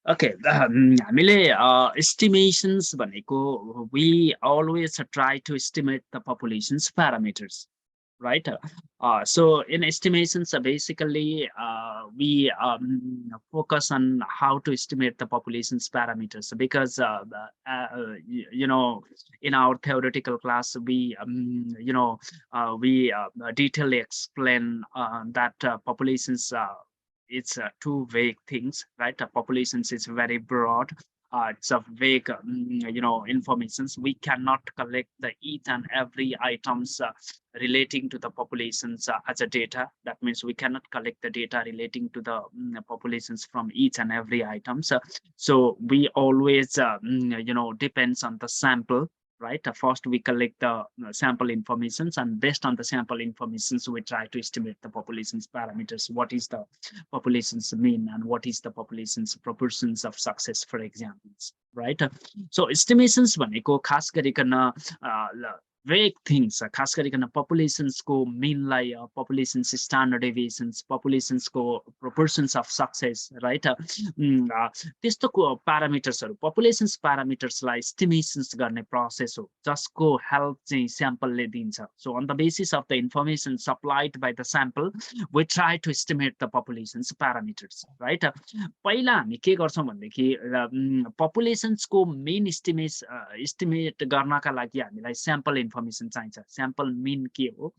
Okay, हामीले estimations भनेको we always try to estimate the population's parameters, right? So in estimations, basically we focus on how to estimate the population's parameters because you know, in our theoretical class we we detailedly explain that populations it's two vague things, right? Populations is very broad. It's a vague, informations. We cannot collect the each and every items relating to the populations as a data. That means we cannot collect the data relating to the populations from each and every items. So we always, depends on the sample, right? First, we collect the sample informations, and based on the sample informations, we try to estimate the population's parameters. What is the population's mean and what is the population's proportions of success, for examples, right? So estimations भनेको खास गरिकन vague things, खास गरिकन populations को meanलाई populations standard deviations, populations को proportions of success, right? त्यस्तोको parametersहरु populations parametersलाई estimations गर्ने process हो जसको help चाहिँ sample ले दिन्छ. So on the basis of the information supplied by the sample, we try to estimate the population's parameters, right? पहिला हामी के गर्छौं भन्देखि populations को main estimate गर्नका लागि हामीलाई sample information चाहिन्छ. Sample mean के हो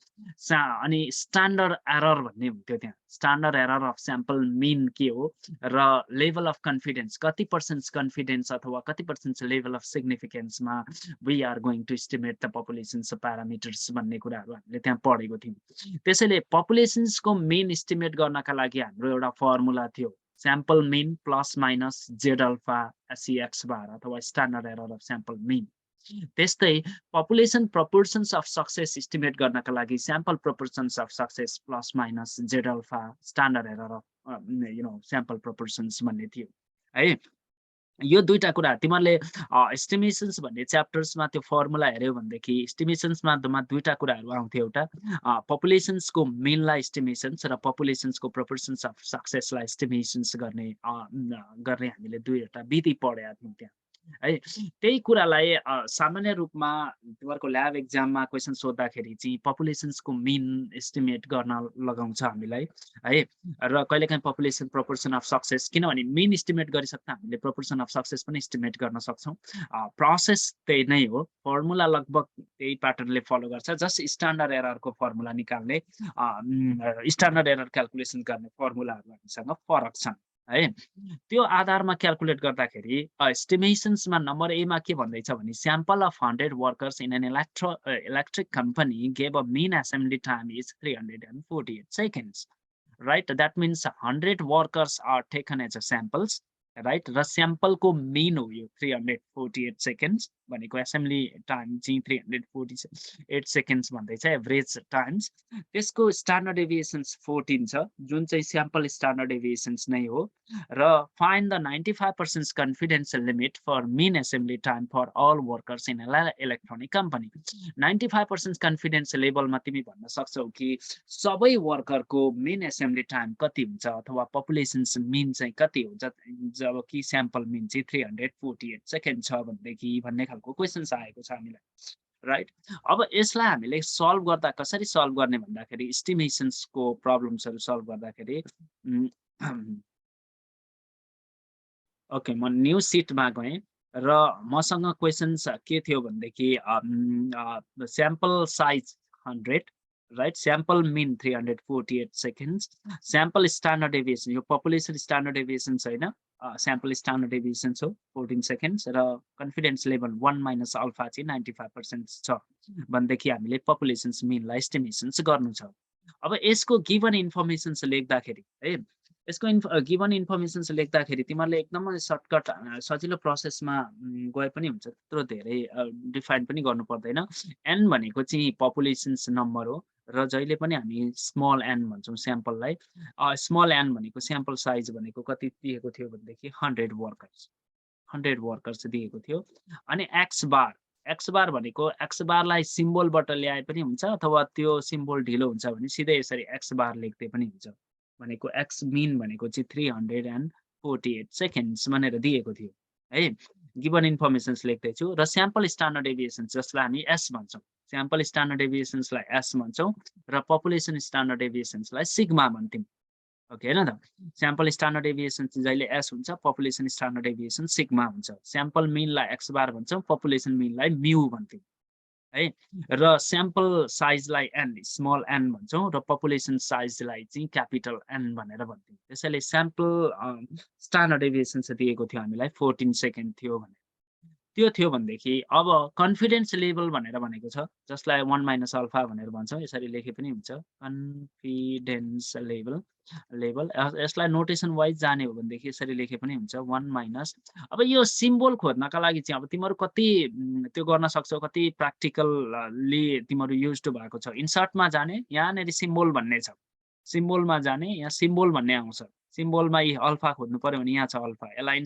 अनि standard error भन्ने हुन्थ्यो त्यहाँ. Standard error of sample mean के हो र level of confidence कति % confidence अथवा कति % level of significance मा we are going to estimate the population's parameters भन्ने कुराहरु हामीले त्यहाँ पढेको थियौं. त्यसैले populations को mean estimate गर्नका लागि हाम्रो एउटा फर्मुला थियो. Sample mean plus minus Z alpha SEX bar अथवा standard error of sample mean. त्यस्तै population proportions of success estimate गर्नका लागि sample proportions of success plus minus Z alpha standard error of sample proportions भन्ने थियो है. यो दुईटा कुरा तिमीहरुले एस्टिमेशन्स भन्ने च्याप्टर्समा त्यो फर्मुला हेर्यौ भनेदेखि एस्टिमेशन्समा दुईटा कुराहरु आउँथ्यो. एउटा पपुलेशन्स को मेनलाई एस्टिमेशन्स र पपुलेशन्स को प्रोपोर्शन्स अफ सक्सेसलाई एस्टिमेशन्स गर्ने हामीले दुईटा विधि पढेका थियौं त्यहाँ है. त्यही कुरालाई सामान्य रूपमा तिमीहरुको ल्याब एक्जाममा क्वेशन सोध्दाखेरि चाहिँ पपुलेशन्स को मेन एस्टिमेट गर्न लगाउँछ हामीलाई है. र कहिलेकाहीँ पपुलेसन प्रोपोर्सन अफ सक्सेस, किनभने मेन एस्टिमेट गरिसक्दा हामीले प्रोपोर्सन अफ सक्सेस पनि एस्टिमेट गर्न सक्छौं. प्रोसेस त्यही नै हो, फर्मुला लगभग त्यही प्याटर्नले फलो गर्छ. जस्ट स्ट्यान्डर्ड एररको फर्मुला निकाल्ने स्ट्यान्डर्ड एरर क्याल्कुलेसन गर्ने फर्मुलाहरु हामीसँग फरक छन् है. त्यो आधारमा क्याल्कुलेट गर्दाखेरि एस्टिमेशन्समा नम्बर ए मा के भन्दैछ भने sample of 100 workers in an electric company gave a mean assembly time is 348 seconds, right? That means 100 workers are taken as a samples, right? र sample को mean हो यो 348 seconds भनेको assembly time चाहिँ 348 seconds भन्दैछ एभरेज टाइम्स. त्यसको standard डेभिएशन्स 14 छ जुन चाहिँ स्याम्पल स्ट्यान्डर्ड डेभिएशन्स नै हो. र find the 95% confidence limit for mean assembly time for all workers in an electronic company. 95% confidence लेभलमा तिमी भन्न सक्छौ कि सबै वर्करको mean assembly time कति हुन्छ अथवा पपुलेशन्स mean चाहिँ कति हुन्छ जब कि स्याम्पल mean चाहिँ 348 सेकेन्ड छ भन्ने खालको क्वेशन्स आएको छ हामीलाई, राइट? अब यसलाई हामीले सल्भ गर्दा कसरी सल्भ गर्ने भन्दाखेरि एस्टिमेशन्स को प्रब्लम्सहरु सल्भ गर्दाखेरि ओके म न्यू सिटमा गएँ र मसँग क्वेशन्स के थियो भन्देखि sample size 100, right? Sample mean 348 seconds. Sample standard deviation, यो population standard deviation छैन, sample standard deviation हो 14 seconds र confidence level 1 minus alpha चाहिँ 95% छ भनेदेखि हामीले population mean लाई estimations गर्नु छ. अब यसको गिवन इन्फर्मेशन्स लेख्दाखेरि है, यसको गिवन इन्फर्मेशन्स लेख्दाखेरि तिमीहरुले एकदमै सर्टकट सजिलो प्रोसेसमा गए पनि हुन्छ, त्यत्रो धेरै डिफाइन पनि गर्नु पर्दैन. n भनेको चाहिँ पपुलेशन्स नम्बर हो र जहिले पनि हामी स्मल n भन्छौं स्याम्पललाई. स्मल n भनेको स्याम्पल साइज भनेको कति दिएको थियो भनेदेखि 100 वर्कर्स दिएको थियो. अनि x बार भनेको x बारलाई सिम्बलबाट ल्याए पनि हुन्छ अथवा त्यो सिम्बल ढिलो हुन्छ भने सिधै यसरी x बार लेख्दै पनि हुन्छ. भनेको x mean भनेको चाहिँ 48 सेकेन्ड्स भनेर दिएको थियो है। गिभन इन्फर्मेसन्स लेख्दैछु र स्याम्पल स्ट्यान्डर्ड डेभिएसन्स जसलाई हामी एस भन्छौँ, स्याम्पल स्ट्यान्डर्ड डेभिएसन्सलाई एस भन्छौँ र पपुलेसन स्ट्यान्डर्ड डेभिएसन्सलाई सिग्मा भन्थ्यौँ। ओके हैन त। स्याम्पल स्ट्यान्डर्ड डेभिएसन जहिले एस हुन्छ, पपुलेसन स्ट्यान्डर्ड डेभिएसन सिग्मा हुन्छ। स्याम्पल मिनलाई एक्स बार भन्छौँ, पपुलेसन मिनलाई म्यू भन्थ्यौँ है। र स्याम्पल साइजलाई एन स्मल एन भन्छौँ र पपुलेसन साइजलाई चाहिँ क्यापिटल एन भनेर भन्छौँ। त्यसैले स्याम्पल स्ट्यान्डर्ड डेभिएसन चाहिँ दिएको थियो हामीलाई 14 सेकेन्ड थियो भने। त्यो थियो भनेदेखि अब कन्फिडेन्स लेभल भनेर भनेको छ, जसलाई 1 माइनस अल्फा भनेर भन्छौँ। यसरी लेखे पनि हुन्छ कन्फिडेन्स लेभल। यसलाई नोटेसन वाइज जाने हो भनेदेखि यसरी लेखे पनि हुन्छ 1 माइनस। अब यो सिम्बोल खोज्नका लागि चाहिँ अब तिमीहरू कति त्यो गर्न सक्छौ, कति प्र्याक्टिकलली तिमीहरू युज्ड भएको छ। इन्सर्टमा जाने, यहाँनिर सिम्बोल भन्ने छ, सिम्बोलमा जाने, यहाँ सिम्बोल भन्ने आउँछ। सिम्बोलमा अल्फा खोज्नु पर्यो भने यहाँ छ अल्फा, यसलाई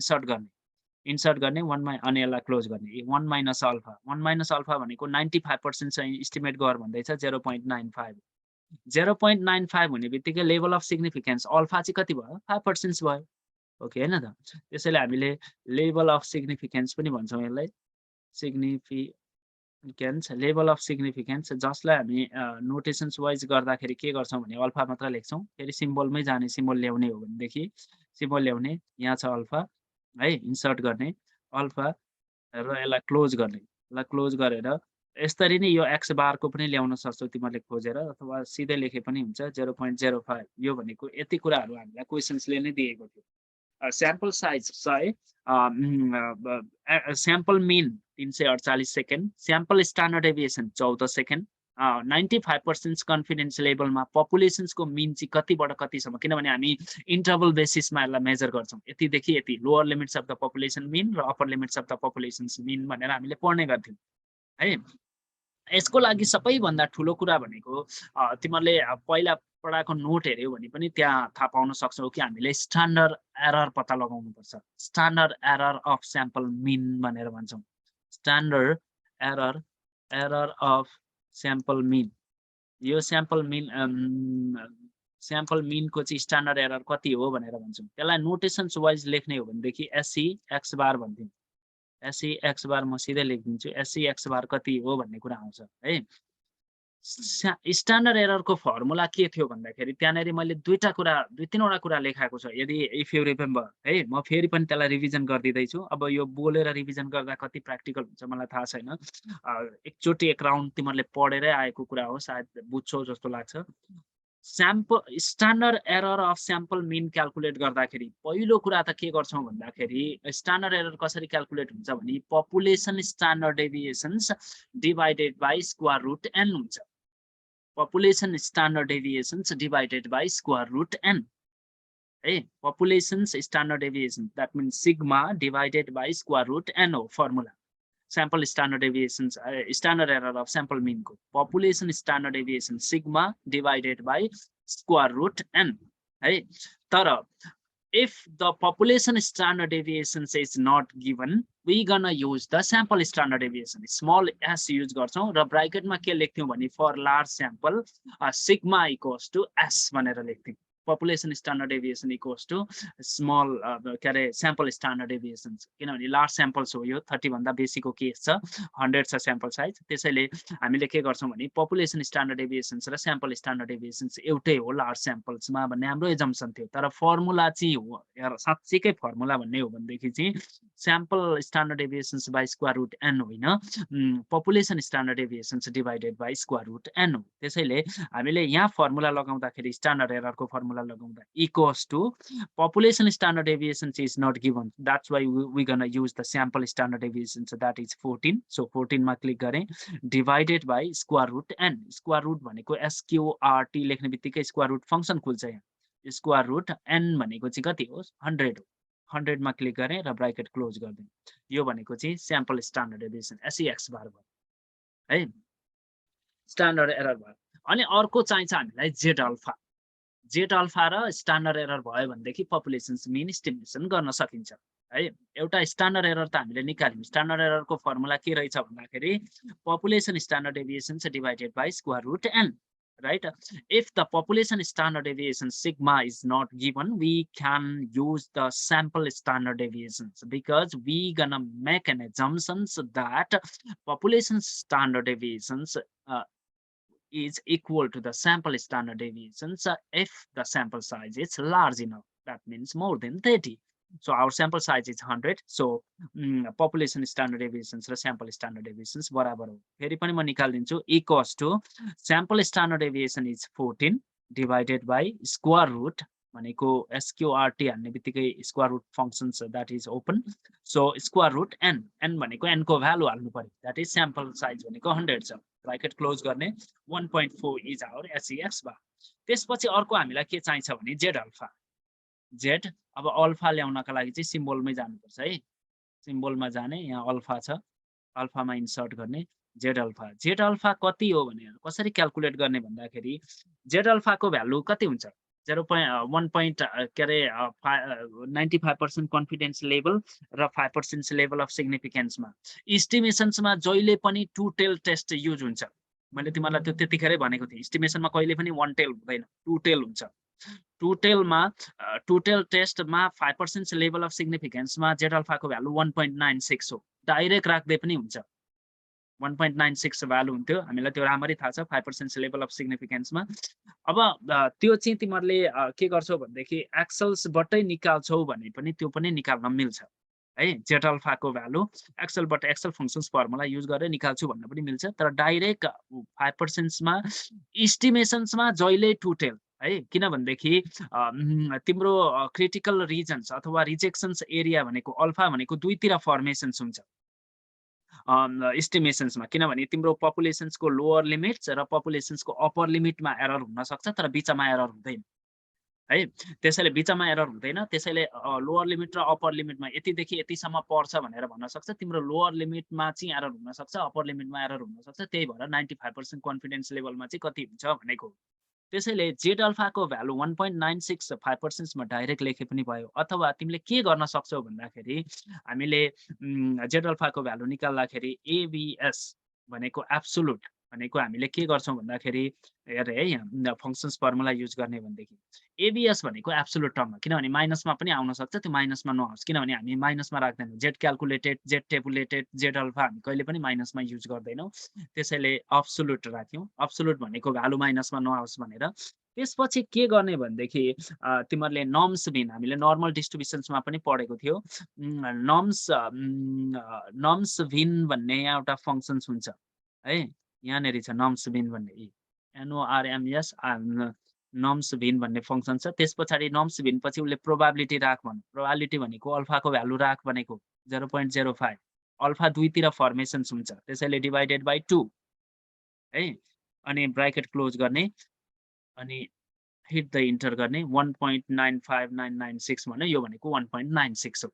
इन्सर्ट गर्ने 1 अनि यसलाई क्लोज गर्ने 1 माइनस अल्फा। 1 माइनस अल्फा भनेको 95% चाहिँ इस्टिमेट गर भन्दैछ 0.95। 0.95 हुने बित्तिकै लेभल अफ सिग्निफिकेन्स अल्फा चाहिँ कति भयो, 5% भयो। ओके हैन त। त्यसैले हामीले लेभल अफ सिग्निफिकेन्स पनि भन्छौँ यसलाई, सिग्निफिकेन्स, लेभल अफ सिग्निफिकेन्स, जसलाई हामी नोटेसन्स वाइज गर्दाखेरि के गर्छौँ भने अल्फा मात्र लेख्छौँ। फेरि सिम्बोलमै जाने, सिम्बोल ल्याउने हो भनेदेखि सिम्बोल ल्याउने, यहाँ छ अल्फा है, इन्सर्ट गर्ने अल्फा र यसलाई क्लोज गर्ने। यसलाई क्लोज गरेर यसरी नै यो एक्स बारको पनि ल्याउन सक्छौ तिमीहरूले खोजेर, अथवा सिधै लेखे पनि हुन्छ 0.05। यो भनेको यति कुराहरू हामीलाई क्वेसन्सले नै दिएको थियो। स्याम्पल साइज छ है, sample mean 348 second, sample standard deviation 14 second, 95% confidence लेभलमा पपुलेसन्सको मिन चाहिँ कतिबाट कतिसम्म, किनभने हामी इन्टरभल बेसिसमा यसलाई मेजर गर्छौँ। यतिदेखि यति lower limits of the population mean र upper limits of the population's mean भनेर हामीले पढ्ने गर्थ्यौँ है। यसको लागि सबैभन्दा ठुलो कुरा भनेको तिमीहरूले पहिला पढाएको नोट हेऱ्यौ भने पनि त्यहाँ थाहा पाउन सक्छौ कि हामीले स्ट्यान्डर्ड एरर पत्ता लगाउनुपर्छ। Standard error of sample mean भनेर भन्छौँ। Standard error of sample mean, यो स्याम्पल मिनको चाहिँ स्ट्यान्डर्ड एरर कति हो भनेर भन्छौँ। त्यसलाई नोटेसन्स वाइज लेख्ने हो भनेदेखि एससी एक्स बार भन्थ्यौँ। एससी एक्स बार म सिधै लेखिदिन्छु, एससी एक्स बार कति हो भन्ने कुरा आउँछ है। स्ट्यान्डर्ड एररको फर्मुला के थियो भन्दाखेरि त्यहाँनिर मैले दुई तीनवटा कुरा लेखाएको छ, यदि इफ यु रिमेम्बर है। म फेरि पनि त्यसलाई रिभिजन गरिदिँदैछु। अब यो बोलेर रिभिजन गर्दा कति प्र्याक्टिकल हुन्छ मलाई थाहा छैन, एकचोटि एक राउन्ड तिमीहरूले पढेरै आएको कुरा हो, सायद बुझ्छौ जस्तो लाग्छ। Standard error of sample mean calculate गर्दाखेरि पहिलो कुरा त के गर्छौँ भन्दाखेरि स्ट्यान्डर्ड एरर कसरी क्यालकुलेट हुन्छ भने population standard deviations divided by square root n हुन्छ। Population standard deviations divided by square root n है। Population standard deviation that means sigma divided by square root n हो formula. sample standard deviations, standard error of sample mean को population standard deviation sigma divided by square root n है। तर if the population standard deviation is not given, we gonna use the sample standard deviation, small s use गर्छौं र bracket मा के लेख्थ्यौं भने for large sample sigma equals to s भनेर लेख्थ्यौं। population standard deviation equals to small sample standard deviations, किनभने large samples हो यो, 30 भन्दा बेसीको केस छ, 100 छ स्याम्पल साइज। त्यसैले हामीले के गर्छौं भने population standard deviations र sample standard deviations एउटै हो लार्ज स्याम्पल्समा भन्ने हाम्रो एजम्पसन थियो। तर फर्मुला चाहिँ हो यार, साच्चैकै फर्मुला भन्ने हो भनेदेखि चाहिँ sample standard deviations by square root n होइन, population standard deviations divided by square root n हो। त्यसैले हामीले यहाँ फर्मुला लगाउँदाखेरि स्ट्यान्डर्ड एररको फर्मुला लगाउँदा equals to population standard deviation is not given, that's why we gonna use the sample standard deviation, so that is 14। so 14 मा click गरेँ, divided by square root n, square root भनेको sqrt लेख्ने बित्तिकै square root function खुल्छ यहाँ, square root n भनेको चाहिँ कति हो, 100 हो। 100 मा क्लिक गरेँ र ब्राकेट क्लोज गर्दै, यो भनेको चाहिँ स्याम्पल स्ट्यान्डर्ड डेभिएसन SEX बार भयो है, स्ट्यान्डर्ड एरर भयो। अनि अर्को चाहिन्छ हामीलाई जेड अल्फा। जेड अल्फा र स्ट्यान्डर्ड एरर भयो भनेदेखि पपुलेसन मिन एस्टिमेसन गर्न सकिन्छ है। एउटा स्ट्यान्डर्ड एरर त हामीले निकाल्यौं। स्ट्यान्डर्ड एररको फर्मुला के रहेछ भन्दाखेरि population standard deviation divided by square root n right? If the population standard deviation sigma is not given, we can use the sample standard deviations, because we gonna make an assumptions that population standard deviations is equal to the sample standard deviations if the sample size is large enough. That means more than 30. So our sample size is 100. So population standard deviations र sample standard deviations बराबर हो. फेरि पनि म निकाल्दिन्छु equals to sample standard deviation is 14 divided by square root भनेको SQRT हाल्ने बित्तिकै square root functions that is open. So square root n भनेको n को भ्यालु हाल्नु पर्यो. That is sample size भनेको 100 छ. ब्राकेट क्लोज गर्ने 1.4 इज आवर एसईएक्स bar. त्यसपछि अर्को हामीलाई के चाहिन्छ भने जेड अल्फा. जेड अब अल्फा ल्याउनका लागि चाहिँ सिम्बलमै जानुपर्छ है. सिम्बलमा जाने यहाँ अल्फा छ. अल्फामा इन्सर्ट गर्ने जेड अल्फा. जेड अल्फा कति हो भने कसरी क्याल्कुलेट गर्ने भन्दाखेरि जेड अल्फाको भ्यालु कति हुन्छ 95% कन्फिडेन्स लेभल र 5% लेभल अफ सिग्निफिकेन्समा. इस्टिमेसन्समा जहिले पनि टु टेल टेस्ट युज हुन्छ. मैले तिमीलाई त्यो त्यतिखेरै भनेको थिएँ. इस्टिमेसनमा कहिले पनि वन टेल हुँदैन, टु टेल हुन्छ. टु टेल टेस्टमा 5% लेभल अफ सिग्निफिकेन्समा जेड अल्फाको भ्यालु 1.96 हो. डाइरेक्ट राख्दै पनि हुन्छ. 1.96 भ्यालु हुन्थ्यो. हामीलाई त्यो राम्ररी थाहा छ 5% लेभल अफ सिग्निफिकेन्समा. अब त्यो चाहिँ तिमीहरूले के गर्छौ भनेदेखि एक्सेल्सबाटै निकाल्छौ भने पनि त्यो पनि निकाल्न मिल्छ है. जेड अल्फाको भ्यालु एक्सेलबाट एक्सेल फंक्शन्स फर्मुला युज गरेर निकाल्छु भन्न पनि मिल्छ. तर डाइरेक्ट 5% मा इस्टिमेसन्समा जहिले टु टेल है. किनभनेदेखि तिम्रो क्रिटिकल रिजन्स अथवा रिजेक्सन्स एरिया भनेको अल्फा भनेको दुईतिर फर्मेसन्स हुन्छ इस्टिमेसन्समा. किनभने तिम्रो पपुलेसन्सको लोअर लिमिट्स र पपुलेसन्सको अप्पर लिमिटमा एरर हुन सक्छ, तर बिचमा एरर हुँदैन है. त्यसैले बिचमा एरर हुँदैन. त्यसैले लोअर लिमिट र अप्पर लिमिटमा यतिदेखि यतिसम्म पर्छ भनेर भन्न सक्छ. तिम्रो लोअर लिमिटमा चाहिँ एरर हुन सक्छ, अप्पर लिमिटमा एरर हुन सक्छ. त्यही भएर 95% कन्फिडेन्स लेभलमा चाहिँ कति हुन्छ भनेको. त्यसैले जेड अल्फाको भ्यालु 1.96 5% मा डाइरेक्ट लेखे पनि भयो. अथवा तिमीले के गर्न सक्छौ भन्दाखेरि हामीले जेड अल्फाको भ्यालु निकाल्दाखेरि एबीएस भनेको एब्सोल्युट भनेको हामीले के गर्छौं भन्दाखेरि हेर है यहाँ फंक्शन्स फर्मुला युज गर्ने भनेदेखि एबीएस भनेको एब्सोल्युट टर्ममा. किनभने माइनसमा पनि आउन सक्छ, त्यो माइनसमा नहोस्. किनभने हामी माइनसमा राख्दैनौँ. Z calculated, z tabulated, z alpha हामी कहिले पनि माइनसमा युज गर्दैनौँ. त्यसैले एब्सोल्युट राख्यौं. एब्सोल्युट भनेको भ्यालु माइनसमा नआओस् भनेर. त्यसपछि के गर्ने भनेदेखि तिमीहरूले नर्म्स बिन हामीले नर्मल डिस्ट्रिब्युसन्समा पनि पढेको थियो. नर्म्स बिन भन्ने एउटा फंक्शन्स हुन्छ है. यहाँनेरि छ नर्म्स बिन भन्ने एनओआरएमएस नर्म्स बिन भन्ने फंक्शन छ. त्यसपछि नर्म्स बिन पछि उसले प्रोबेबिलिटी राख भन्नु. प्रोबेबिलिटी भनेको अल्फाको भ्यालु राख भनेको 0.05. अल्फा दुईतिर फर्मेसन्स हुन्छ. त्यसैले डिवाइडेड बाइ 2 है. अनि ब्राकेट क्लोज गर्ने अनि हिट द इन्टर गर्ने 1.95996 भन्यो. यो भनेको 1.96 हो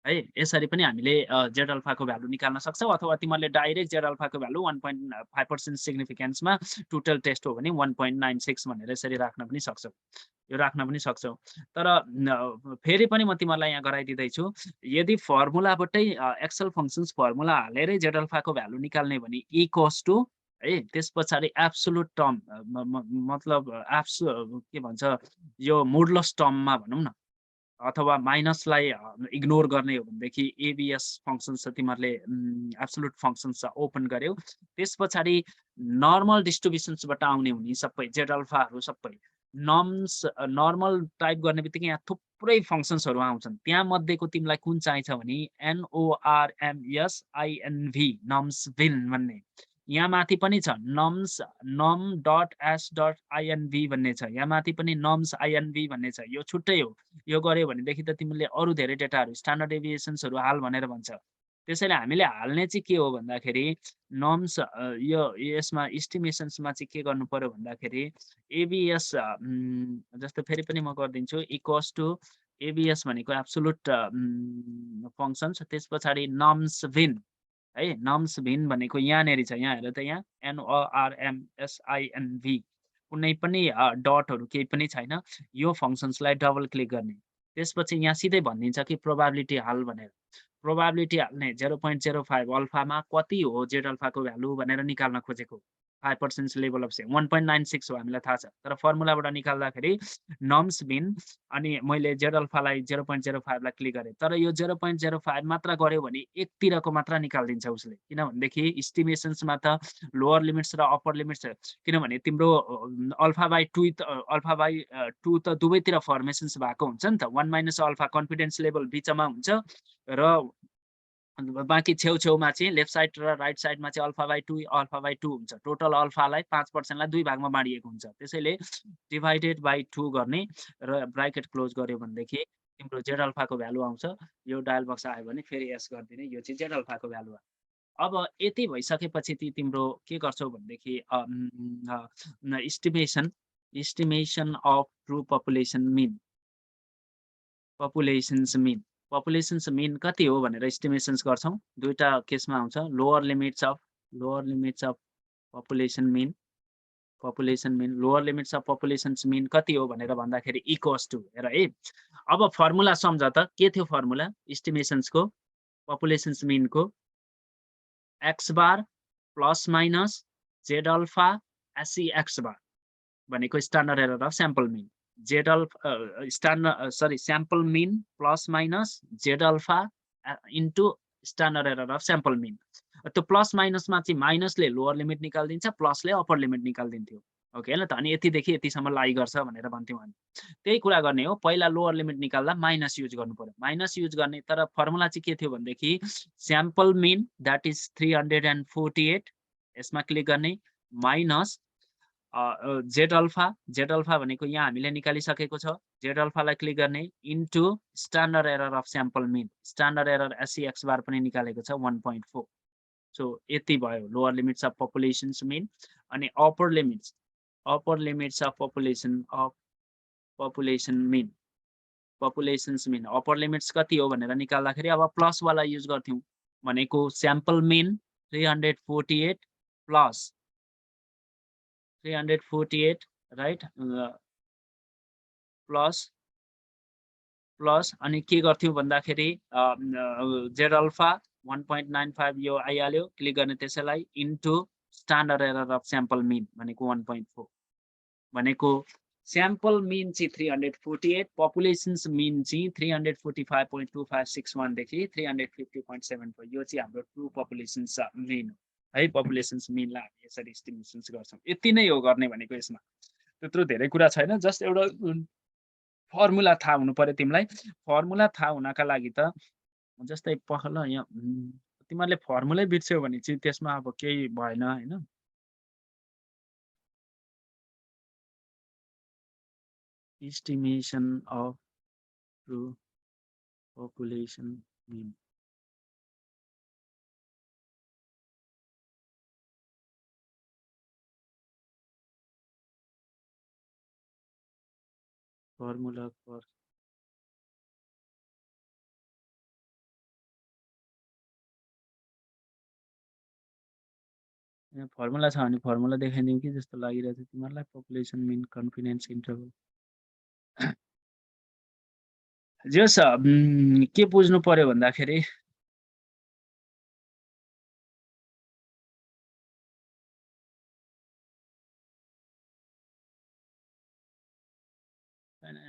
है. यसरी पनि हामीले जेड अल्फाको भ्यालु निकाल्न सक्छौ. अथवा तिमीहरूले डाइरेक्ट जेड अल्फाको भ्यालु 1.5% सिग्निफिकेन्समा टोटल टेस्ट हो भने 1.96 भनेर यसरी राख्न पनि सक्छौ. यो राख्न पनि सक्छौ. तर फेरि पनि म तिमीहरूलाई यहाँ गराइदिँदै छु. यदि फर्मुलाबाटै एक्सेल फंक्शन्स फर्मुला हालेरै जेड अल्फाको भ्यालु निकाल्ने भने इक्वल्स टु है. त्यसपछि एब्सोल्युट टर्म मतलब के भन्छ यो मोडुलस टर्ममा भनौं न, अथवा माइनसलाई इग्नोर गर्ने हो भनेदेखि एबीएस फंक्शन्स तिमीहरूले एब्सोल्युट फंक्शन्स ओपन गर्यौ. त्यसपछि नर्मल डिस्ट्रिब्युसन्सबाट आउने हुने सबै जेड अल्फाहरू सबै नर्मल टाइप गर्ने बित्तिकै यहाँ थुप्रै फंक्शन्सहरू आउँछन्. त्यहाँ मध्येको तिमीलाई कुन चाहिन्छ भने एनओआरएमएसआइएनभी नर्म्स बिन भन्ने. यहाँ माथि पनि छ num.s.inv भन्ने छ. यहाँ माथि पनि nums inv भन्ने छ. यो छुट्टै हो. यो गर्यो भनेदेखि त तिमीले अरु धेरै डेटाहरू स्ट्यान्डर्ड डेभिएसन्सहरू हाल भनेर भन्छ. त्यसैले हामीले हाल्ने चाहिँ के हो भन्दाखेरि नर्म्स यो यसमा इस्टिमेसन्समा चाहिँ के गर्नु पर्यो भन्दाखेरि एबीएस जस्तो फेरि पनि म गर्दिन्छु इक्वल्स टु एबीएस भनेको एब्सोल्युट फंक्शन्स. त्यसपछि नर्म्स बिन है. नर्म्स बिन भनेको यहाँनेरि छ. यहाँ हेर त यहाँ एनओआरएमएसआइएनभी कुनै पनि डटहरू केही पनि छैन. यो फंक्शन्सलाई डबल क्लिक गर्ने. त्यसपछि यहाँ सिधै भनिदिन्छ कि प्रोबेबिलिटी हाल भनेर. प्रोबेबिलिटी हाल्ने 0.05 अल्फामा कति हो जेड अल्फाको भ्यालु भनेर निकाल्न खोजेको. 5% लेभल अफ 1.96 हो हामीलाई थाहा छ। तर फर्मुलाबाट निकाल्दाखेरि नर्म्स मिन अनि मैले जेड अल्फालाई 0.05 लाई क्लिक गरेँ। तर यो 0.05 मात्र गर्यो भने एकतिरको मात्र निकालिदिन्छ उसले। किनभनेदेखि एस्टिमेसन्समा त लोवर लिमिट्स र अप्पर लिमिट्स किनभने तिम्रो अल्फा बाई 2 त दुवैतिर फर्मेसन्स भएको हुन्छ नि त। 1 - अल्फा कन्फिडेन्स लेभल बिचमा हुन्छ र बाँकी छेउछेउमा चाहिँ लेफ्ट साइड र राइट साइडमा चाहिँ अल्फा बाई 2 हुन्छ। टोटल अल्फालाई 5% लाई 2 भागमा बाँडिएको हुन्छ। त्यसैले डिभाइडेड बाई 2 गर्ने र ब्राकेट क्लोज गर्यो भनेदेखि तिम्रो जेड अल्फाको भ्यालु आउँछ। यो डायल बक्स आयो भने फेरि यस गरिदिने, यो चाहिँ जेड अल्फाको भ्यालु हो। अब यति भइसकेपछि तिम्रो के गर्छौ भनेदेखि estimation of true population mean population's mean कति हो भनेर एस्टिमेसन्स गर्छौँ। दुईटा केसमा आउँछ। Lower limits of population mean lower limits of populations mean कति हो भनेर भन्दाखेरि इक्वल्स टु हेर है। अब फर्मुला सम्झ त के थियो फर्मुला एस्टिमेसन्सको पपुलेसन्स मिनको x bar plus minus z alpha SE x bar भनेको standard error of sample mean. Z alpha sample mean plus minus z alpha into standard error of sample mean. त्यो plus माइनसमा चाहिँ माइनसले lower limit निकालिदिन्छ, प्लसले upper limit निकालिदिन्थ्यो। Okay ल त। अनि यतिदेखि यतिसम्म लाई गर्छ भनेर भन्थ्यौँ हामी। त्यही कुरा गर्ने हो। पहिला लोवर लिमिट निकाल्दा माइनस युज गर्नु पर्यो। माइनस युज गर्ने, तर फर्मुला चाहिँ के थियो भनेदेखि स्याम्पल मिन द्याट इज 348 यसमा क्लिक गर्ने माइनस जेड अल्फा भनेको यहाँ हामीले निकालिसकेको छ। जेड अल्फालाई क्लिक गर्ने into standard error of sample mean. Standard error SE x bar पनि निकालेको छ 1.4। सो यति भयो lower limits of populations mean. अनि upper limits of populations mean upper limits कति हो भनेर निकाल्दाखेरि अब प्लस वाला युज गर्थ्यौँ भनेको sample mean 348 plus 348 right plus अनि के गर्थ्यौँ भन्दाखेरि जेड अल्फा 1.95 यो आइहाल्यो। क्लिक गर्ने त्यसैलाई into standard error of sample mean भनेको 1.4 भनेको स्याम्पल मिन चाहिँ 348 पपुलेसन्स मिन चाहिँ 345.2561 देखि 350.74 यो चाहिँ हाम्रो ट्रु पपुलेसन्स मिन है। पपुलेसन्स मिनलाई हामी यसरी एस्टिमेसन्स गर्छौँ। यति नै हो गर्ने भनेको। यसमा त्यत्रो धेरै कुरा छैन। जस्ट एउटा फर्मुला थाहा हुनु पर्यो तिमीलाई। फर्मुला थाहा हुनका लागि त जस्तै पहल यहाँ तिमीहरूले फर्मुलै बिर्स्यौ भने चाहिँ त्यसमा अब केही भएन हैन। Estimation of true population mean formula for यहाँ फर्मुला छ भने फर्मुला देखाइदिउँ कि जस्तो लागिरहेछ तिमीहरूलाई। पपुलेसन मिन कन्फिडेन्स इन्टरभल जस के बुझ्नु पर्यो भन्दाखेरि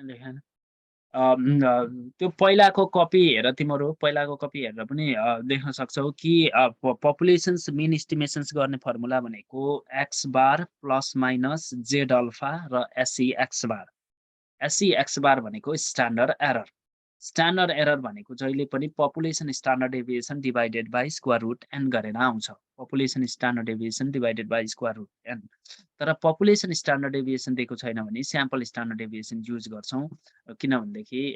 लेखेन त्यो पहिलाको कपी हेर तिम्रो। पहिलाको कपी हेरेर पनि देख्न सक्छौ कि पपुलेसन्स मिन एस्टिमेसन्स गर्ने फर्मुला भनेको x bar plus minus z alpha र एसई एक्स बार। एसई एक्स बार भनेको स्ट्यान्डर्ड एरर। स्ट्यान्डर्ड एरर भनेको जहिले पनि population standard deviation divided by square root n गरेर आउँछ। Population standard deviation divided by square root n. तर पपुलेसन स्ट्यान्डर्ड डेभिएसन दिएको छैन भने स्याम्पल स्ट्यान्डर्ड डेभिएसन युज गर्छौँ। किनभनेदेखि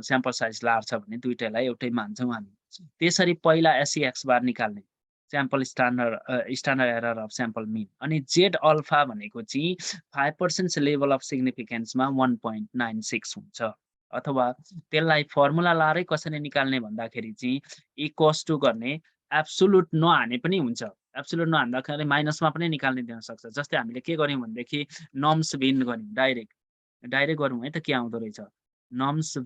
स्याम्पल साइज लार्ज छ भने दुईटैलाई एउटै मान्छौँ हामी। त्यसरी पहिला एसई एक्स बार निकाल्ने sample standard error of sample mean. अनि जेड अल्फा भनेको चाहिँ 5% लेभल अफ सिग्निफिकेन्समा 1.96 हुन्छ। अथवा त्यसलाई फर्मुला लाएरै कसरी निकाल्ने भन्दाखेरि चाहिँ इक्वल्स टु गर्ने एब्सोल्युट नहाने पनि हुन्छ। एब्सोल्युट नहान्दाखेरि माइनसमा पनि निकाल्ने दिन सक्छ। जस्तै हामीले के गर्यौँ भनेदेखि नर्म्स भिन गर्यौँ। डाइरेक्ट गरौँ है त के आउँदो रहेछ। नर्म्स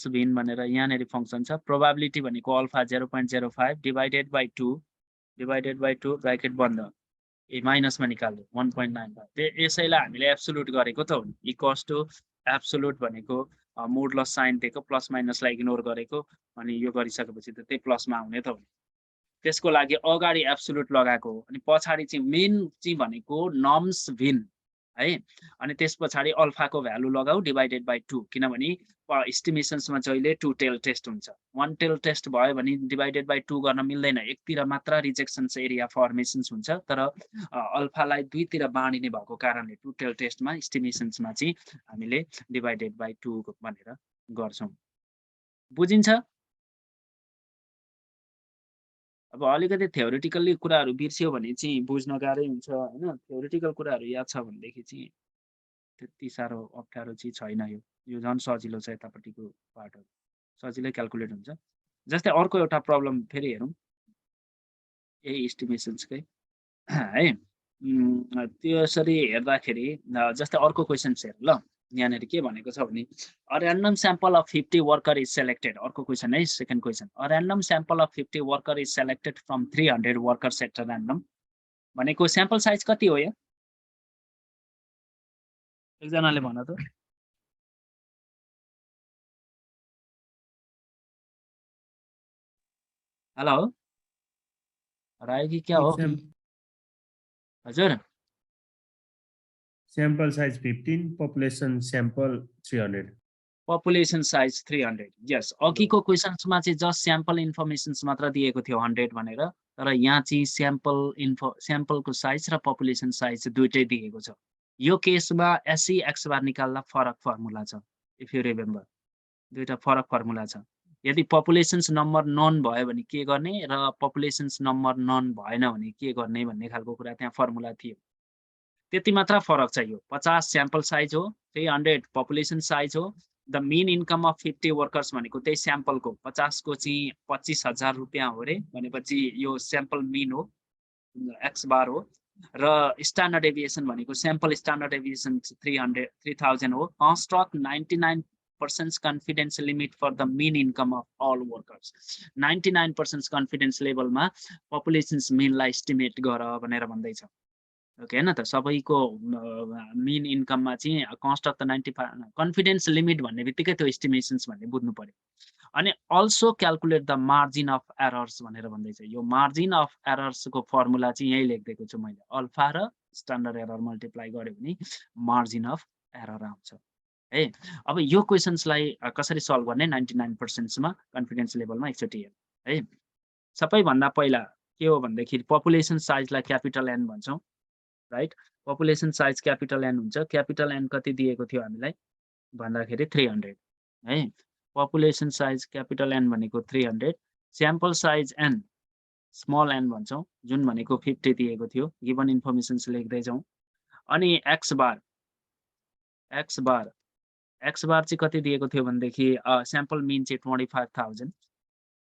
भिन भनेर यहाँनिर फङ्सन छ। प्रोबाबिलिटी भनेको alpha 0.05 divided by 2 divided by 2 bracket बन्द ए माइनसमा निकाल्यो 1.95 यसैलाई हामीले एब्सोल्युट गरेको त हो नि इक्वल्स टु एब्सोल्युट भनेको मोडलस साइन दिएको प्लस माइनसलाई इग्नोर गरेको अनि यो गरिसकेपछि त त्यही प्लसमा आउने त हो नि त्यसको लागि अगाडि एब्सोल्युट लगाएको हो अनि पछाडि चाहिँ मेन चाहिँ भनेको नर्म्स भिन है अनि त्यस पछाडि अल्फाको भ्यालु लगाऊ डिवाइडेड बाई 2 किनभने एस्टिमेसन्समा जहिले 2 टेल टेस्ट हुन्छ 1 टेल टेस्ट भयो भने डिवाइडेड बाई 2 गर्न मिल्दैन एकतिर मात्र रिजेक्सन्स एरिया फर्मेसन्स हुन्छ तर अल्फालाई दुईतिर बाँडिने भएको कारणले 2 टेल टेस्टमा एस्टिमेसन्समा चाहिँ हामीले डिवाइडेड बाई 2 भनेर गर्छौं बुझिन्छ अब अलिकति थ्योरिटिकल्ली कुराहरू बिर्स्यो भने चाहिँ बुझ्न गाह्रै हुन्छ हैन थ्योरिटिकल कुराहरू याद छ भनेदेखि चाहिँ त्यति साह्रो अप्ठ्यारो चाहिँ छैन यो झन् सजिलो छ यतापट्टिको पार्टहरू सजिलै क्याल्कुलेट हुन्छ जस्तै अर्को एउटा प्रब्लम फेरि हेरौँ यही एस्टिमेसन्सकै है त्यसरी हेर्दाखेरि जस्तै अर्को क्वेसन्स हेर ल यहाँनिर के भनेको छ भने a random sample of 50 worker is selected अर्को क्वेसन है second question a random sample of 50 worker is selected from 300 worker at random भनेको स्याम्पल साइज कति हो यहाँ एकजनाले भन त हेलो हरायो कि क्या हो हजुर Sample size 15, population sample 300. Population size 300 यस अघिको क्वेसन्समा चाहिँ जस्ट स्याम्पल इन्फर्मेसन्स मात्र दिएको थियो 100 भनेर तर यहाँ चाहिँ स्याम्पलको साइज र पपुलेसन साइज दुईटै दिएको छ यो केसमा एसई एक्स बार निकाल्दा फरक फर्मुला छ इफ यु रिमेम्बर दुईटा फरक फर्मुला छ यदि पपुलेसन्स नम्बर नन भयो भने के गर्ने र पपुलेसन्स नम्बर नन भएन भने के गर्ने भन्ने खालको कुरा त्यहाँ फर्मुला थियो त्यति मात्र फरक छ यो 50 स्याम्पल साइज हो 300 पपुलेसन साइज हो the mean income of 50 workers भनेको त्यही स्याम्पलको 50 को चाहिँ 25,000 रुपियाँ हो रे भनेपछि यो स्याम्पल मिन हो एक्स बार हो र स्ट्यान्डर्ड डेभिएसन भनेको स्याम्पल स्ट्यान्डर्ड डेभिएसन 3000 हो construct 99% confidence limit for the mean income of all workers 99% confidence लेभलमा पपुलेसन्स मेनलाई एस्टिमेट गर भनेर भन्दैछ ओके हैन त सबैको मेन इन्कममा चाहिँ कन्स्ट्रक्ट त 95 कन्फिडेन्स लिमिट भन्ने बित्तिकै त्यो एस्टिमेसन्स भन्ने बुझ्नु पर्यो अनि also calculate the margin of errors भनेर भन्दैछ यो मार्जिन अफ एरर्सको फर्मुला चाहिँ यही लेखिदिएको छु मैले अल्फा र स्ट्यान्डर्ड एरर मल्टिप्लाई गर्यो भने मार्जिन अफ एरर आउँछ है अब यो क्वेसन्सलाई कसरी सल्भ गर्ने 99% मा कन्फिडेन्स लेभलमा एकचोटि हेर्नु है सबैभन्दा पहिला के हो भन्दाखेरि पपुलेसन साइजलाई क्यापिटल एन भन्छौं right population size capital N हुन्छ क्यापिटल एन कति दिएको थियो हामीलाई भन्दाखेरि 300 है पपुलेसन साइज क्यापिटल एन भनेको 300 sample size n small n भन्छौं जुन भनेको 50 दिएको थियो गिवन इन्फर्मेसन्स लेख्दै जाउँ अनि एक्स बार चाहिँ कति दिएको थियो भन्देखि स्याम्पल मिन चाहिँ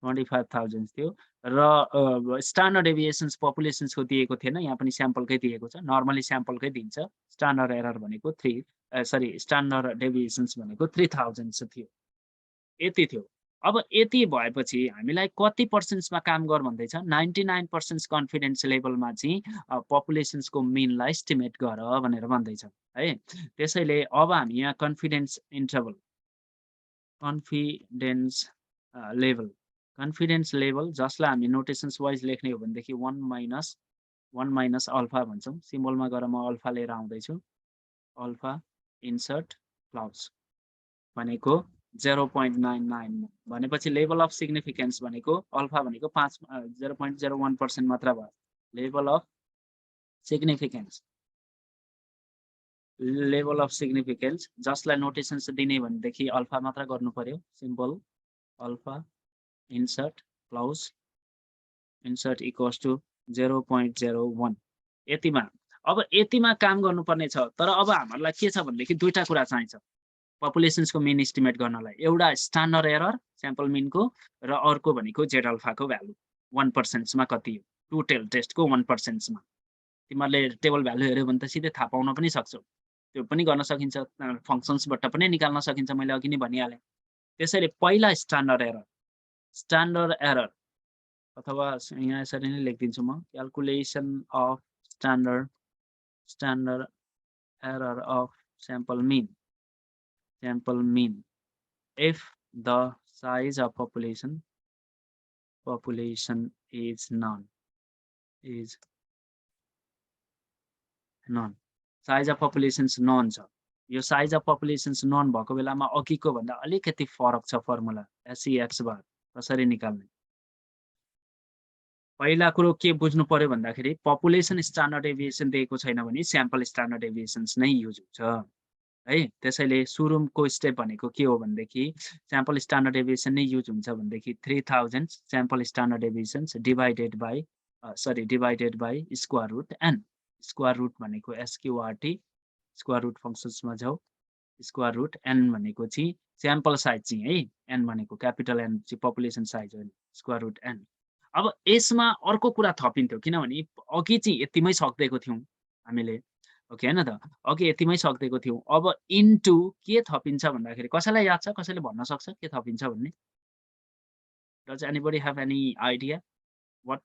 25,000 थियो र स्ट्यान्डर्ड डेभिएसन्स पपुलेसन्सको दिएको थिएन यहाँ पनि स्याम्पलकै दिएको छ नर्मली स्याम्पलकै दिन्छ स्ट्यान्डर्ड एरर भनेको स्ट्यान्डर्ड डेभिएसन्स भनेको 3000 थियो यति थियो अब यति भएपछि हामीलाई कति पर्सेन्ट्समा काम गर भन्दैछ 99% कन्फिडेन्स लेभलमा चाहिँ पपुलेसन्सको मिनलाई एस्टिमेट गर भनेर भन्दैछ है त्यसैले अब हामी यहाँ कन्फिडेन्स इन्टरभल कन्फिडेन्स लेभल जसलाई हामी नोटेसन्स वाइज लेख्ने हो भनेदेखि 1 माइनस अल्फा भन्छौं सिम्बलमा गएर म अल्फा लिएर आउँदैछु अल्फा इन्सर्ट क्लाउड्स भनेको 0.99 भनेपछि लेभल अफ सिग्निफिकेन्स भनेको अल्फा भनेको 0.01% मात्र भयो लेभल अफ सिग्निफिकेन्स जसलाई नोटेसन्स दिने भनेदेखि अल्फा मात्र गर्नु पर्यो symbol alpha insert clause insert equals to 0.01 यतिमा अब यतिमा काम गर्नुपर्ने छ तर अब हामीलाई के छ भन्दाखेरि दुईटा कुरा चाहिन्छ पपुलेसन्सको मिन एस्टिमेट गर्नलाई एउटा स्ट्यान्डर्ड एरर स्याम्पल मिनको र अर्को भनेको जेड अल्फाको भ्यालु 1% मा कति हो 2 टेल टेस्टको 1% मा तिमीले टेबल भ्यालु हेर्यो भने त सिधै थाहा पाउन पनि सक्छौ त्यो पनि गर्न सकिन्छ फंक्सन्सबाट पनि निकाल्न सकिन्छ मैले अघि नै भनिहालेँ त्यसैले पहिला स्ट्यान्डर्ड एरर अथवा यहाँ यसरी नै लेखिदिन्छु म calculation of standard error of sample mean if the size of population is none size of populations none छ यो size of populations none भएको बेलामा अघिको भन्दा अलिकति फरक छ फर्मुला SEX बार कसरी निकाल्ने पहिला कुरो के बुझ्नु पर्यो भन्दाखेरि पपुलेसन स्ट्यान्डर्ड डेभिएसन दिएको छैन भने स्याम्पल स्ट्यान्डर्ड डेभिएसन्स नै युज हुन्छ है त्यसैले सुरुको स्टेप भनेको के हो भनेदेखि स्याम्पल स्ट्यान्डर्ड डेभिएसन नै युज हुन्छ भनेदेखि 3000 sample standard deviations divided by square root n square root भनेको SQRT स्क्वायर रुट फंक्सन्समा जाऊ स्क्वायर रुट n भनेको चाहिँ स्याम्पल साइज चाहिँ है n भनेको क्यापिटल N चाहिँ पपुलेसन साइज हो स्क्वायर रुट n अब यसमा अर्को कुरा थपिन्थ्यो किनभने अघि चाहिँ यतिमै सक्दैको थियौं हामीले ओके हैन त अघि यतिमै सक्दैको थियौं अब इन्टु के थपिन्छ भन्दाखेरि कसैलाई याद छ कसैले भन्न सक्छ के थपिन्छ भन्ने does anybody have any idea what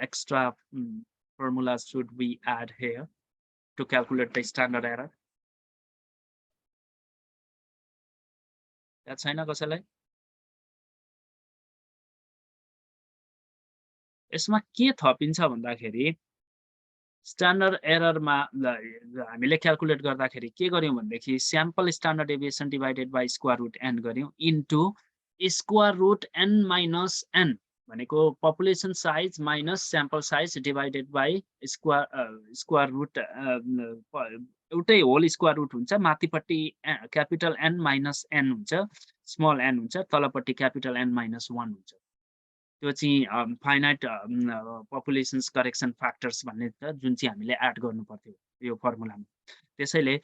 extra formulas should we add here to calculate the standard error याद छैन कसैलाई यसमा के थपिन्छ भन्दाखेरि स्ट्यान्डर्ड एररमा हामीले क्याल्कुलेट गर्दाखेरि के गर्यौं भन्देखि sample standard deviation divided by square root n गर्यौं into square root n minus n भनेको population size minus sample size divided by square root एउटै होल स्क्वायर रुट हुन्छ माथिपट्टि क्यापिटल N माइनस n हुन्छ स्मल n हुन्छ तलपट्टि capital N minus 1 हुन्छ त्यो चाहिँ फाइनाइट पपुलेसन्स करेक्सन फ्याक्टर्स भन्ने छ जुन चाहिँ हामीले एड गर्नु पर्थ्यो यो फर्मुलामा त्यसैले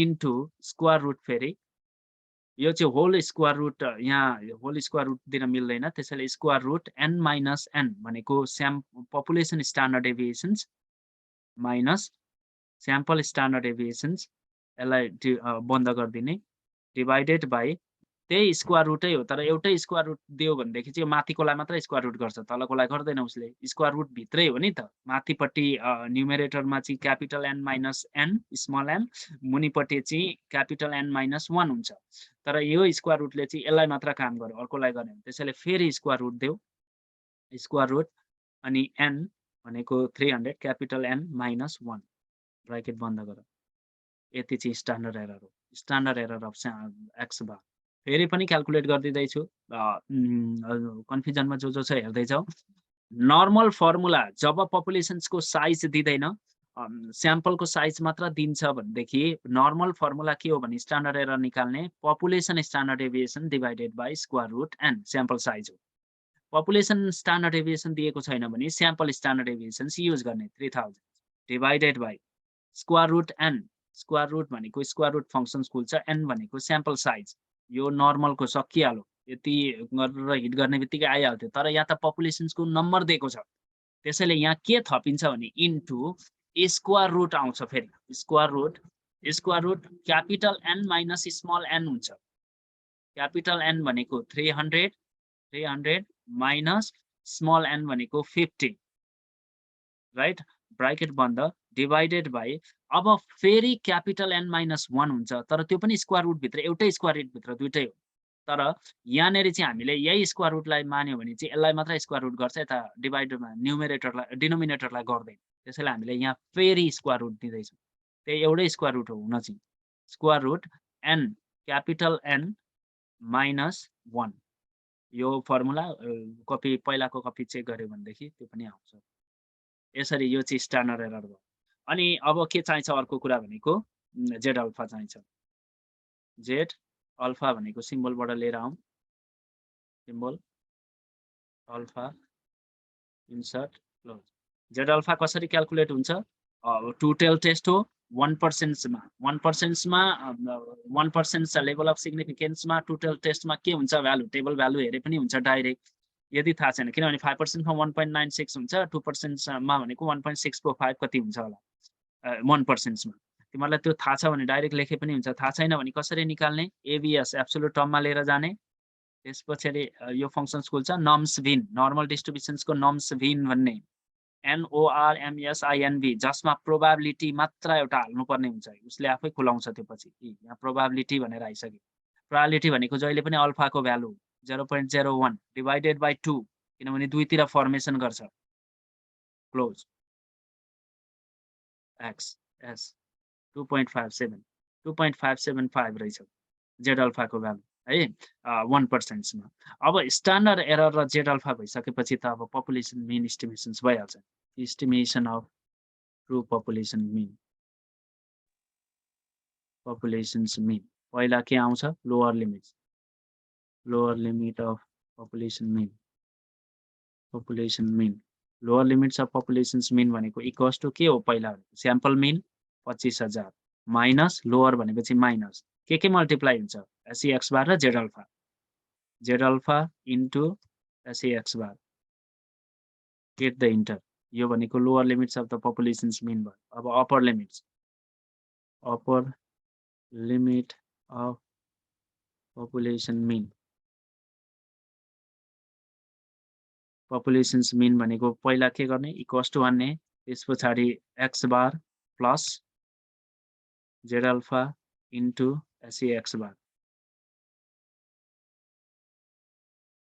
इन्टु स्क्वायर रुट फेरि यो चाहिँ होल स्क्वायर रुट यहाँ होल स्क्वायर रुट दिन मिल्दैन त्यसैले square root n minus n भनेको population standard deviations minus sample standard deviations यसलाई बन्द गरिदिने डिवाइडेड बाइ त्यही स्क्वायर रुटै हो तर एउटै स्क्वायर रुट दियो भनेदेखि चाहिँ माथिकोलाई मात्र स्क्वायर रुट गर्छ तलकोलाई गर्दैन उसले स्क्वायर रुट भित्रै हो नि त माथिपट्टि न्युमेरेटरमा चाहिँ capital N minus n small n मुनिपट्टि चाहिँ क्यापिटल N माइनस 1 हुन्छ तर यो स्क्वायर रुटले चाहिँ यसलाई मात्र काम गर्यो अर्कोलाई गर्दैन त्यसैले फेरि स्क्वायर रुट देऊ स्क्वायर रुट अनि n भनेको 300 क्यापिटल N माइनस 1 ब्र्याकेट बन्द गर यति चाहिँ स्ट्यान्डर्ड एरर हो standard error of x bar फेरि पनि क्याल्कुलेट गर्दिदैछु कन्फ्युजनमा जो छ हेर्दै जाऊ नर्मल फर्मुला जब पपुलेसन्सको साइज दिदैन स्याम्पलको साइज मात्र दिन्छ भनेदेखि नर्मल फर्मुला के हो भने स्ट्यान्डर्ड एरर निकाल्ने population standard deviation divided by square root n sample size हो पपुलेसन स्ट्यान्डर्ड डेभिएसन दिएको छैन भने स्याम्पल स्ट्यान्डर्ड डेभिएसन्स युज गर्ने 3000 divided by square root n square root भनेको स्क्वायर रुट फंक्सन्स खुल्छ n भनेको स्याम्पल साइज यो नर्मलको सकिहाल्यो यति गरेर हिट गर्ने बित्तिकै आइहाल्थ्यो तर यहाँ त पपुलेसन्सको नम्बर दिएको छ त्यसैले यहाँ के थपिन्छ भने इन्टु स्क्वायर रुट आउँछ फेरि square root capital N minus small n हुन्छ क्यापिटल N भनेको 300 माइनस स्मल n भनेको 50 राइट ब्र्याकेट बन्द डिवाइडेड बाइ अब फेरि क्यापिटल N माइनस 1 हुन्छ तर त्यो पनि स्क्वायर रुट भित्र एउटै स्क्वायर रुट भित्र दुईटै हो तर यहाँनेरि चाहिँ हामीले यही स्क्वायर रुटलाई मान्यो भने चाहिँ यसलाई मात्र स्क्वायर रुट गर्छ यता डिभाइडरमा न्युमेरेटरलाई डिनोमिनेटरलाई गर्दैन त्यसैले हामीले यहाँ फेरि स्क्वायर रुट दिँदैछौँ त्यही एउटै स्क्वायर रुट हो हुन चाहिँ square root n capital N minus 1 यो फर्मुला कपी पहिलाको कपी चेक गर्यो भनेदेखि त्यो पनि आउँछ यसरी यो चाहिँ स्ट्यान्डर्ड एरर हो अनि अब के चाहिन्छ अर्को कुरा भनेको जेड अल्फा चाहिन्छ जेड अल्फा भनेको सिम्बलबाट लिएर आउँ symbol alpha insert close Z alpha कसरी क्याल्कुलेट हुन्छ टु टेल टेस्ट हो 1% मा 1% लेभल अफ सिग्निफिकेन्समा टु टेल टेस्टमा के हुन्छ भ्यालु टेबल भ्यालु हेरे पनि हुन्छ डाइरेक्ट यदि थाहा छैन किनभने 5% मा 1.96 हुन्छ 2% मा भनेको 1.645 कति हुन्छ होला 1% मा तिमीलाई त्यो थाहा छ भने डाइरेक्ट लेखे पनि हुन्छ थाहा छैन भने कसरी निकाल्ने एबीएस एब्सोल्युट टर्ममा लिएर जाने त्यसपछि यो फंक्सन स्कुल छ नर्म्स भिन नर्मल डिस्ट्रिब्युसन्सको नर्म्स भिन भन्ने NORMSINV जसमा प्रोबाबिलिटी मात्र एउटा हाल्नुपर्ने हुन्छ उसले आफै खुलाउँछ त्यो पछि यहाँ प्रोबाबिलिटी भनेर आइसक्यो प्रोबाबिलिटी भनेको जहिले पनि अल्फाको भ्यालु 0.01 डिभाइडेड बाइ 2 किनभने दुईतिर फर्मेसन गर्छ क्लोज x s 2.575 रहेछ जेड अल्फाको भ्यालु है 1% मा अब स्ट्यान्डर्ड एरर र जेड अल्फा भइसकेपछि त अब पपुलेसन मिन एस्टिमेशन्स भइहाल्छ estimation of true population mean population's mean पहिला के आउँछ lower limit of population mean lower limits of population's mean भनेको इक्वल्स टु के हो पहिला स्याम्पल मिन 25,000 माइनस लोअर भनेपछि माइनस के मल्टिप्लाई हुन्छ SEX बार र z alpha into SEX bar get the enter यो भनेको lower limits of the population's mean भयो अब upper limit of population mean भनेको पहिला के गर्ने इक्वल्स टु हान्ने त्यस पछाडि x bar plus z alpha into SEX bar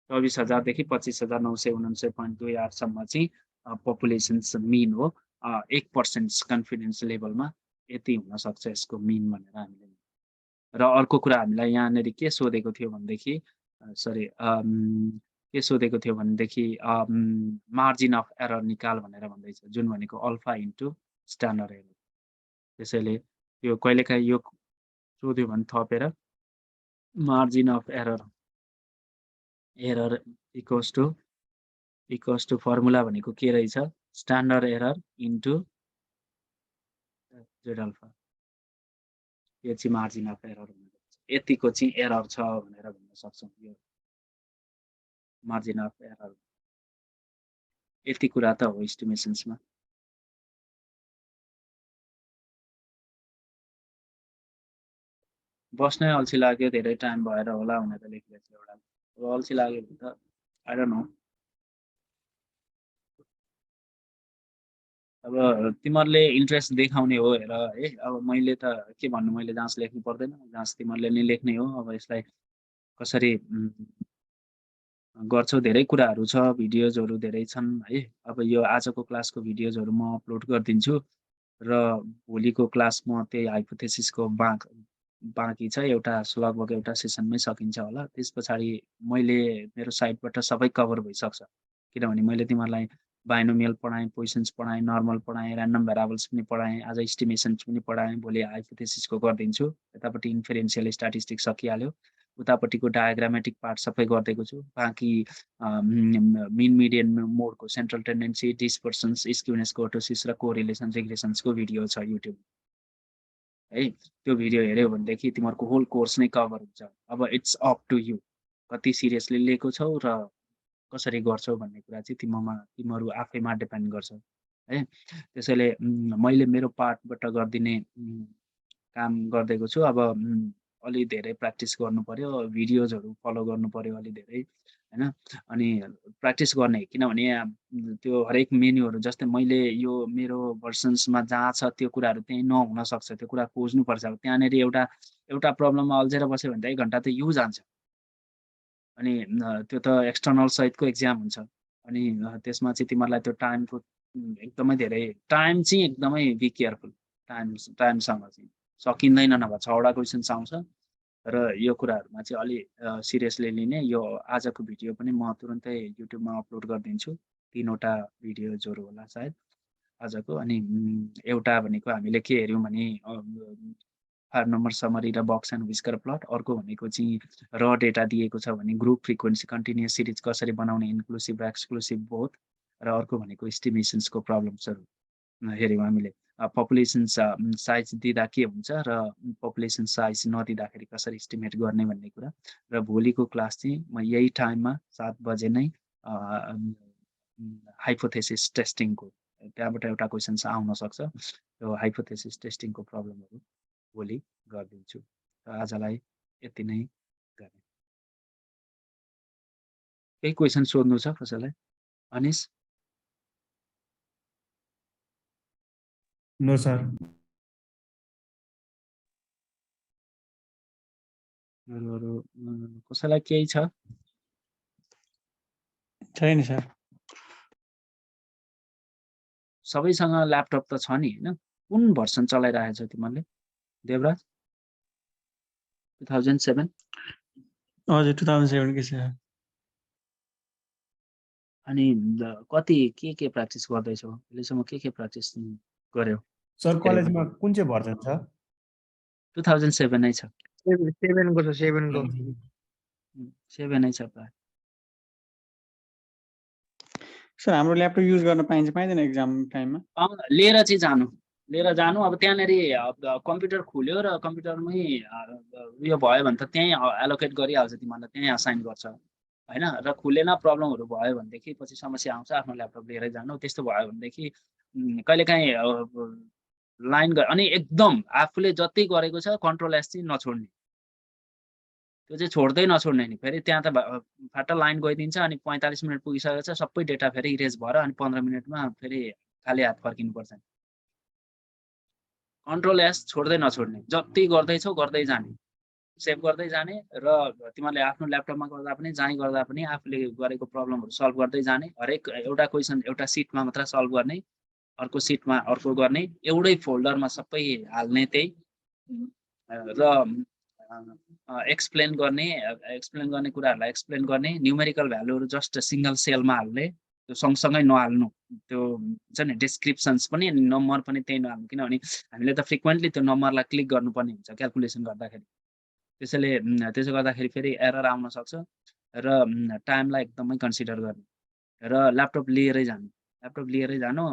24,000 देखि 25,949.28 सम्म चाहिँ पपुलेशन्स मिन हो 1% कन्फिडेन्स लेभलमा यति हुन सक्छ यसको मिन भनेर हामीले र अर्को कुरा हामीलाई यहाँनेरि के सोधेको थियो भनेदेखि मार्जिन अफ एरर निकाल भनेर भन्दैछ जुन भनेको अल्फा इन्टु स्ट्यान्डर्ड एरर त्यसैले यो कहिलेकाहीँ यो सोध्यो भने थपेर margin of error equals to formula भनेको के रहेछ standard error into Z alpha यो चाहिँ मार्जिन अफ एरर यतिको चाहिँ एरर छ भनेर भन्न सक्छौँ यो मार्जिन अफ एरर यति कुरा त हो एस्टिमेशन्समा बस्नै अल्छी लाग्यो धेरै टाइम भएर होला भनेर लेखिरहेको छु एउटा अब अल्छी लाग्यो भने त आई डोन्ट नो अब तिमीहरूले इन्ट्रेस्ट देखाउने हो हेर है अब मैले त के भन्नु मैले जाँच लेख्नु पर्दैन जाँच तिमीहरूले नै लेख्ने हो अब यसलाई कसरी गर्छौ धेरै कुराहरू छ भिडियोजहरू धेरै छन् है अब यो आजको क्लासको भिडियोजहरू म अपलोड गरिदिन्छु र भोलिको क्लास म त्यही हाइपोथेसिसको बाँकी छ एउटा लगभग एउटा सेसनमै सकिन्छ होला त्यस पछाडि मैले मेरो साइडबाट सबै कभर भइसक्छ किनभने मैले तिमीहरूलाई बाइनोमियल पढाएँ पोजिसन्स पढाएँ नर्मल पढाएँ ऱ्यान्डम भेरिएबल्स पनि पढाएँ आज एस्टिमेसन्स पनि पढाएँ भोलि हाइपोथेसिसको गरिदिन्छु यतापट्टि इन्फरेन्सियल स्ट्याटिस्टिक्स सकिहाल्यो उतापट्टिको डायग्रामेटिक पार्ट सबै गरिदिएको छु बाँकी मिन मिडियन मोडको central tendency dispersions skewness kurtosis र कोरिलेसन रिग्रेसन्सको भिडियो छ युट्युब है त्यो भिडियो हेऱ्यौ भनेदेखि तिमीहरूको होल कोर्स नै कभर हुन्छ अब इट्स अप टु यु कति सिरियसली लिएको छौ र कसरी गर्छौ भन्ने कुरा चाहिँ तिमीहरू आफैमा डिपेन्ड गर्छ है त्यसैले मैले मेरो पार्टबाट गरिदिने काम गरिदिएको छु अब अलि धेरै प्र्याक्टिस गर्नु पर्यो भिडियोजहरू फलो गर्नु पर्यो अलि धेरै हैन अनि प्र्याक्टिस गर्ने किनभने त्यो हरेक मेन्युहरू जस्तै मैले यो मेरो भर्सन्समा जहाँ छ त्यो कुराहरू त्यहीँ नहुन सक्छ त्यो कुरा खोज्नुपर्छ अब त्यहाँनिर एउटा प्रब्लममा अल्झेर बस्यो भने त 1 घन्टा त यु जान्छ अनि त्यो त एक्सटर्नल सहितको एक्जाम हुन्छ अनि त्यसमा चाहिँ तिमीहरूलाई त्यो टाइमको एकदमै धेरै टाइम चाहिँ एकदमै बी केयरफुल टाइमसँग चाहिँ सकिँदैन नभए 6 वटा क्वेसन्स आउँछ र यो कुराहरूमा चाहिँ अलि सिरियसली लिने यो आजको भिडियो पनि म तुरुन्तै युट्युबमा अपलोड गरिदिन्छु 3 वटा भिडियोजहरू होला सायद आजको अनि एउटा भनेको हामीले के हेर्यौँ भने फाइभ नम्बर समरी र बक्स एन्ड विस्कर प्लट अर्को भनेको चाहिँ र डेटा दिएको छ भने ग्रुप फ्रिक्वेन्सी कन्टिन्युस सिरिज कसरी बनाउने इन्क्लुसिभ र एक्सक्लुसिभ बोथ र अर्को भनेको एस्टिमेसन्सको प्रब्लम्सहरू हेऱ्यौँ हामीले पपुलेसन साइज दिँदा के हुन्छ र पपुलेसन साइज नदिँदाखेरि कसरी एस्टिमेट गर्ने भन्ने कुरा र भोलिको क्लास चाहिँ म यही टाइममा 7 बजे नै हाइपोथेसिस टेस्टिङको त्यहाँबाट एउटा क्वेसन्स आउन सक्छ त्यो हाइपोथेसिस टेस्टिङको प्रब्लमहरू भोलि गरिदिन्छु र आजलाई यति नै केही क्वेसन सोध्नु छ कसैलाई? अनिश? No, sir. कसैलाई केही छ? छैन सर। सबैसँग ल्यापटप त छ नि हैन? कुन भर्सन चलाइरहेछौ तिमीले? देवराज? 2007? हजुर 2007 के सर। अनि कति के प्र्याक्टिस गर्दैछौ? अहिलेसम्म के प्र्याक्टिस गर्यौ? सर कलेजमा कुन चाहिँ भर्जन छ? 2007 नै छ। 7 को छ 7 को। 7 नै छ प्राय। सर हाम्रो ल्यापटप युज गर्न पाइन्छ पाइँदैन एक्जाम टाइममा? लिएर चाहिँ जानु। लिएर जानु। अब त्यहाँनेरि कम्प्युटर खोल्यो र कम्प्युटरमै उयो भयो भने त त्यहीँ एलोकेट गरिहाल्छ तिमीलाई, त्यहीँ असाइन गर्छ हैन? र खुलेन प्रब्लमहरु भयो भनेदेखि पछि समस्या आउँछ, आफ्नो ल्यापटप लिएरै जानु। त्यस्तो भयो भनेदेखि कहिलेकाहीँ लाइन अनि एकदम आफूले जति गरेको छ कन्ट्रोल एस चाहिँ नछोड्ने। त्यो चाहिँ छोड्दै नछोड्ने नि। फेरि त्यहाँ त फाटा लाइन गइदिन्छ अनि 45 मिनेट पुगिसकेको छ, सबै डेटा फेरि इरेज भएर अनि 15 मिनेटमा फेरि खाली हात फर्किनुपर्छ। कन्ट्रोल एस छोड्दै नछोड्ने। जति गर्दैछौ गर्दै जाने। सेभ गर्दै जाने र तिमीले आफ्नो ल्यापटपमा गर्दा पनि जहीँ गर्दा पनि आफूले गरेको प्रब्लमहरु सल्भ गर्दै जाने। हरेक एउटा क्वेसन एउटा सिटमा मात्र सल्भ गर्ने, अर्को सिटमा अर्को गर्ने, एउटै फोल्डरमा सबै हाल्ने त्यही र एक्सप्लेन गर्ने कुराहरुलाई एक्सप्लेन गर्ने, न्यूमेरिकल भ्यालुहरु जस्ट सिंगल सेलमा हाल्ने, त्यो सँगसँगै नहाल्नु। त्यो हुन्छ नि डिस्क्रिप्सन्स पनि नम्बर पनि त्यही नहाल्नु, किनभने हामीले त फ्रिक्वेन्टली त्यो नम्बरलाई क्लिक गर्नुपर्ने हुन्छ क्याल्कुलेसन गर्दाखेरि। त्यसैले त्यसो गर्दाखेरि फेरि एरर आउन सक्छ र टाइमलाई एकदमै कन्सिडर गर्ने र ल्यापटप लिएरै जानु। ल्यापटप लिएरै जानु।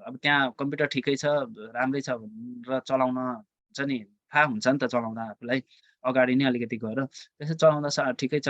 अब त्यहाँ कम्प्युटर ठिकै छ, राम्रै छ र चलाउन हुन्छ नि थाहा हुन्छ नि त चलाउँदा आफूलाई। अगाडि नै अलिकति गएर त्यसो चलाउँदा ठिकै छ